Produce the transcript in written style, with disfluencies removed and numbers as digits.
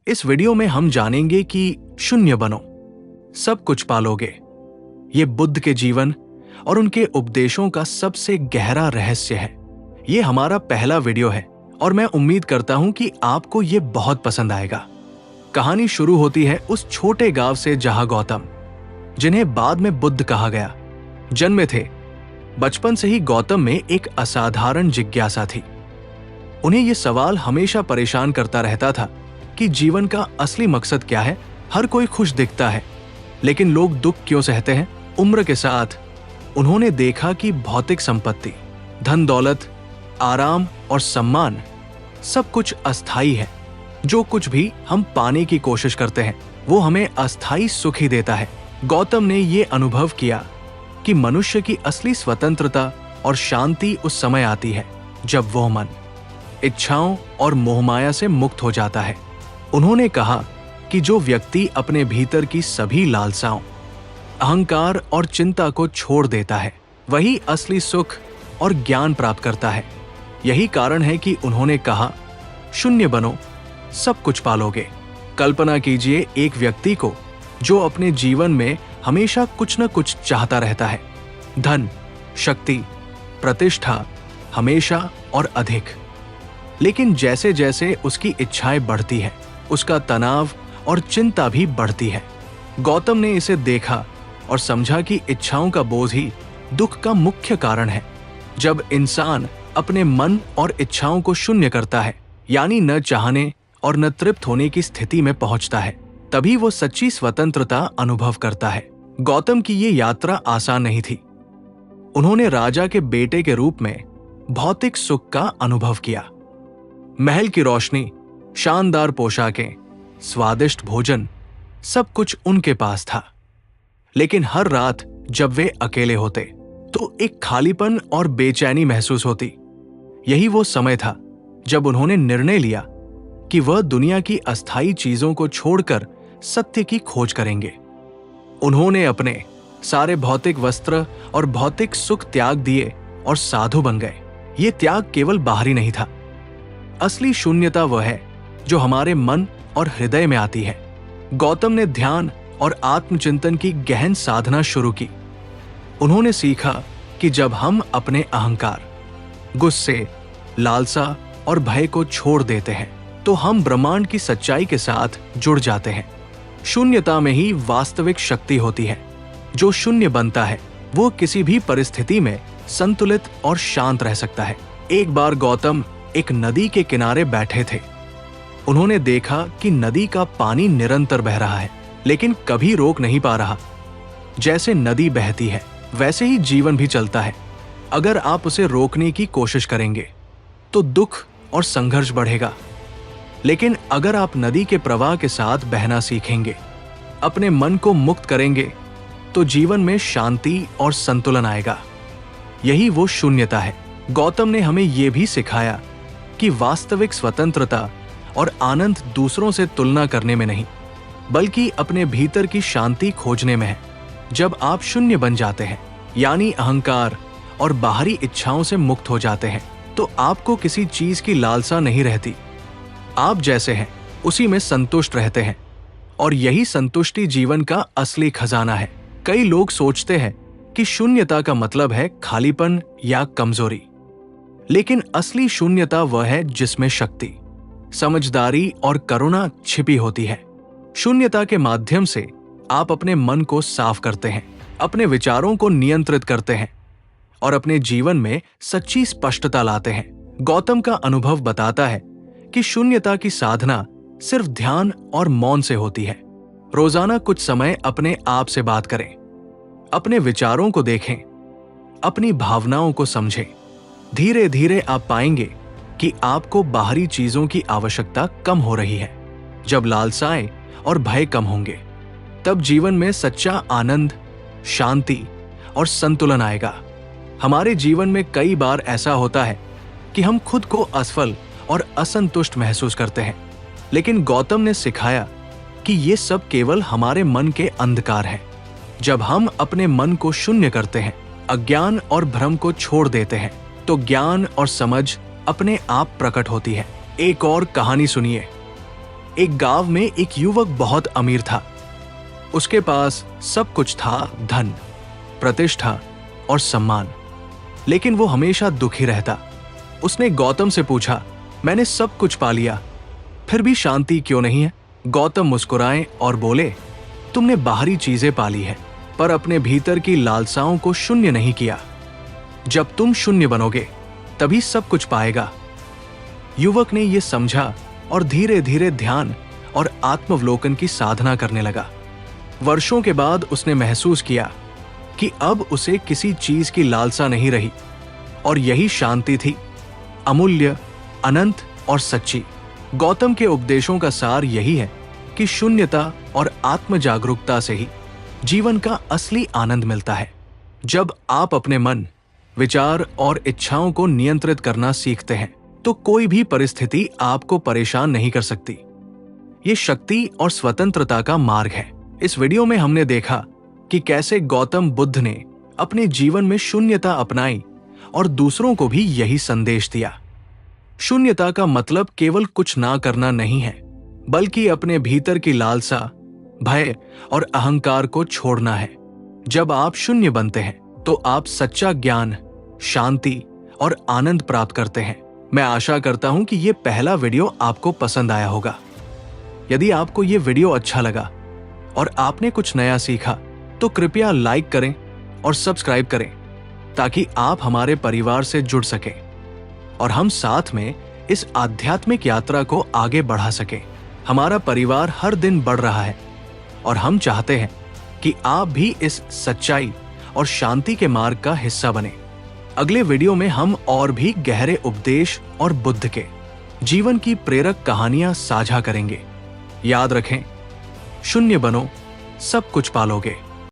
इस वीडियो में हम जानेंगे कि शून्य बनो, सब कुछ पालोगे। ये बुद्ध के जीवन और उनके उपदेशों का सबसे गहरा रहस्य है। ये हमारा पहला वीडियो है और मैं उम्मीद करता हूं कि आपको ये बहुत पसंद आएगा। कहानी शुरू होती है उस छोटे गांव से जहां गौतम, जिन्हें बाद में बुद्ध कहा गया, जन्मे थे। बचपन से ही गौतम में एक असाधारण जिज्ञासा थी। उन्हें यह सवाल हमेशा परेशान करता रहता था कि जीवन का असली मकसद क्या है। हर कोई खुश दिखता है, लेकिन लोग दुख क्यों सहते हैं? उम्र के साथ उन्होंने देखा कि भौतिक संपत्ति, धन दौलत, आराम और सम्मान सब कुछ अस्थायी है। जो कुछ भी हम पाने की कोशिश करते हैं वो हमें अस्थायी सुख ही देता है। गौतम ने ये अनुभव किया कि मनुष्य की असली स्वतंत्रता और शांति उस समय आती है जब वह मन इच्छाओं और मोहमाया से मुक्त हो जाता है। उन्होंने कहा कि जो व्यक्ति अपने भीतर की सभी लालसाओं, अहंकार और चिंता को छोड़ देता है, वही असली सुख और ज्ञान प्राप्त करता है। यही कारण है कि उन्होंने कहा, शून्य बनो, सब कुछ पालोगे। कल्पना कीजिए एक व्यक्ति को जो अपने जीवन में हमेशा कुछ न कुछ चाहता रहता है, धन, शक्ति, प्रतिष्ठा, हमेशा और अधिक। लेकिन जैसे जैसे उसकी इच्छाएं बढ़ती हैं, उसका तनाव और चिंता भी बढ़ती है। गौतम ने इसे देखा और समझा कि इच्छाओं का बोझ ही दुख का मुख्य कारण है। जब इंसान अपने मन और इच्छाओं को शून्य करता है, यानी न चाहने और न तृप्त होने की स्थिति में पहुंचता है, तभी वो सच्ची स्वतंत्रता अनुभव करता है। गौतम की ये यात्रा आसान नहीं थी। उन्होंने राजा के बेटे के रूप में भौतिक सुख का अनुभव किया। महल की रोशनी, शानदार पोशाकें, स्वादिष्ट भोजन, सब कुछ उनके पास था। लेकिन हर रात जब वे अकेले होते तो एक खालीपन और बेचैनी महसूस होती। यही वो समय था जब उन्होंने निर्णय लिया कि वह दुनिया की अस्थायी चीजों को छोड़कर सत्य की खोज करेंगे। उन्होंने अपने सारे भौतिक वस्त्र और भौतिक सुख त्याग दिए और साधु बन गए। ये त्याग केवल बाहरी नहीं था। असली शून्यता वह है जो हमारे मन और हृदय में आती है। गौतम ने ध्यान और आत्मचिंतन की गहन साधना शुरू की। उन्होंने सीखा कि जब हम अपने अहंकार, गुस्से, लालसा और भय को छोड़ देते हैं तो हम ब्रह्मांड की सच्चाई के साथ जुड़ जाते हैं। शून्यता में ही वास्तविक शक्ति होती है। जो शून्य बनता है वो किसी भी परिस्थिति में संतुलित और शांत रह सकता है। एक बार गौतम एक नदी के किनारे बैठे थे। उन्होंने देखा कि नदी का पानी निरंतर बह रहा है, लेकिन कभी रोक नहीं पा रहा। जैसे नदी बहती है वैसे ही जीवन भी चलता है। अगर आप उसे रोकने की कोशिश करेंगे तो दुख और संघर्ष बढ़ेगा। लेकिन अगर आप नदी के प्रवाह के साथ बहना सीखेंगे, अपने मन को मुक्त करेंगे, तो जीवन में शांति और संतुलन आएगा। यही वो शून्यता है। गौतम ने हमें यह भी सिखाया कि वास्तविक स्वतंत्रता और आनंद दूसरों से तुलना करने में नहीं, बल्कि अपने भीतर की शांति खोजने में है। जब आप शून्य बन जाते हैं, यानी अहंकार और बाहरी इच्छाओं से मुक्त हो जाते हैं, तो आपको किसी चीज की लालसा नहीं रहती। आप जैसे हैं उसी में संतुष्ट रहते हैं, और यही संतुष्टि जीवन का असली खजाना है। कई लोग सोचते हैं कि शून्यता का मतलब है खालीपन या कमजोरी, लेकिन असली शून्यता वह है जिसमें शक्ति, समझदारी और करुणा छिपी होती है। शून्यता के माध्यम से आप अपने मन को साफ करते हैं, अपने विचारों को नियंत्रित करते हैं और अपने जीवन में सच्ची स्पष्टता लाते हैं। गौतम का अनुभव बताता है कि शून्यता की साधना सिर्फ ध्यान और मौन से होती है। रोजाना कुछ समय अपने आप से बात करें, अपने विचारों को देखें, अपनी भावनाओं को समझें। धीरे धीरे आप पाएंगे कि आपको बाहरी चीजों की आवश्यकता कम हो रही है। जब लालसाएं और भय कम होंगे, तब जीवन में सच्चा आनंद, शांति और संतुलन आएगा। हमारे जीवन में कई बार ऐसा होता है कि हम खुद को असफल और असंतुष्ट महसूस करते हैं, लेकिन गौतम ने सिखाया कि ये सब केवल हमारे मन के अंधकार हैं। जब हम अपने मन को शून्य करते हैं, अज्ञान और भ्रम को छोड़ देते हैं, तो ज्ञान और समझ अपने आप प्रकट होती है। एक और कहानी सुनिए। एक गांव में एक युवक बहुत अमीर था। उसके पास सब कुछ था, धन, प्रतिष्ठा और सम्मान, लेकिन वो हमेशा दुखी रहता। उसने गौतम से पूछा, मैंने सब कुछ पा लिया, फिर भी शांति क्यों नहीं है? गौतम मुस्कुराए और बोले, तुमने बाहरी चीजें पाली है, पर अपने भीतर की लालसाओं को शून्य नहीं किया। जब तुम शून्य बनोगे तभी सब कुछ पाएगा। युवक ने यह समझा और धीरे धीरे ध्यान और आत्मावलोकन की साधना करने लगा। वर्षों के बाद उसने महसूस किया कि अब उसे किसी चीज की लालसा नहीं रही, और यही शांति थी, अमूल्य, अनंत और सच्ची। गौतम के उपदेशों का सार यही है कि शून्यता और आत्म जागरूकता से ही जीवन का असली आनंद मिलता है। जब आप अपने मन, विचार और इच्छाओं को नियंत्रित करना सीखते हैं तो कोई भी परिस्थिति आपको परेशान नहीं कर सकती। ये शक्ति और स्वतंत्रता का मार्ग है। इस वीडियो में हमने देखा कि कैसे गौतम बुद्ध ने अपने जीवन में शून्यता अपनाई और दूसरों को भी यही संदेश दिया। शून्यता का मतलब केवल कुछ ना करना नहीं है, बल्कि अपने भीतर की लालसा, भय और अहंकार को छोड़ना है। जब आप शून्य बनते हैं तो आप सच्चा ज्ञान, शांति और आनंद प्राप्त करते हैं। मैं आशा करता हूं कि ये पहला वीडियो आपको पसंद आया होगा। यदि आपको ये वीडियो अच्छा लगा और आपने कुछ नया सीखा तो कृपया लाइक करें और सब्सक्राइब करें, ताकि आप हमारे परिवार से जुड़ सकें और हम साथ में इस आध्यात्मिक यात्रा को आगे बढ़ा सकें। हमारा परिवार हर दिन बढ़ रहा है और हम चाहते हैं कि आप भी इस सच्चाई और शांति के मार्ग का हिस्सा बने। अगले वीडियो में हम और भी गहरे उपदेश और बुद्ध के जीवन की प्रेरक कहानियां साझा करेंगे। याद रखें, शून्य बनो, सब कुछ पालोगे।